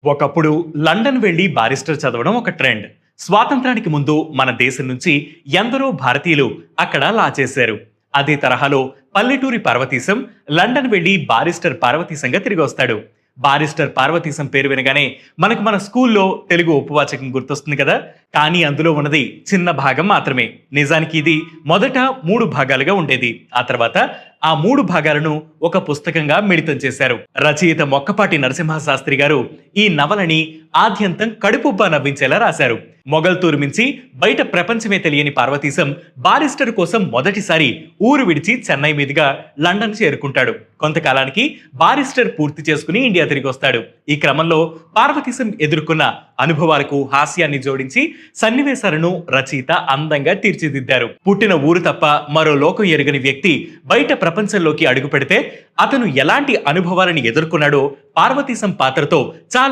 ఒకప్పుడు లండన్ వెళ్లి బారిస్టర్ చదవడం ఒక ట్రెండ్. స్వాతంత్రానికి ముందు మన దేశం నుంచి ఎందరో భారతీయులు అక్కడ లా చేశారు. అదే తరహాలో పల్లెటూరి పార్వతీశం లండన్ వెళ్లి బారిస్టర్ పార్వతీశంగా తిరిగి వస్తాడు. బారిస్టర్ పార్వతీశం పేరు వినగానే మనకు మన స్కూల్లో తెలుగు ఉపవాచకం గుర్తొస్తుంది కదా. కానీ అందులో ఉన్నది చిన్న భాగం మాత్రమే. నిజానికి ఇది మొదట 3 భాగాలుగా ఉండేది. ఆ తర్వాత ఆ 3 భాగాలను ఒక పుస్తకంగా మిళితం చేశారు. రచయిత మొక్కపాటి నరసింహ శాస్త్రి గారు ఈ నవలని ఆద్యంతం కడుపుబ్బా నవ్వించేలా రాశారు. మొగల్తూరు మించి బయట ప్రపంచమే తెలియని పార్వతీశం బారిస్టర్ కోసం మొదటిసారి ఊరు విడిచి చెన్నై మీదుగా లండన్ చేరుకుంటాడు. కొంతకాలానికి బారిస్టర్ పూర్తి చేసుకుని ఇండియా తిరిగి వస్తాడు. ఈ క్రమంలో పార్వతీశం ఎదుర్కొన్న అనుభవాలకు హాస్యాన్ని జోడించి సన్నివేశాలను రచయిత అందంగా తీర్చిదిద్దారు. పుట్టిన ఊరు తప్ప మరో లోకం ఎరుగని వ్యక్తి బయట ప్రపంచంలోకి అడుగు పెడితే అతను ఎలాంటి అనుభవాలను ఎదుర్కొన్నాడో పార్వతీశం పాత్రతో చాలా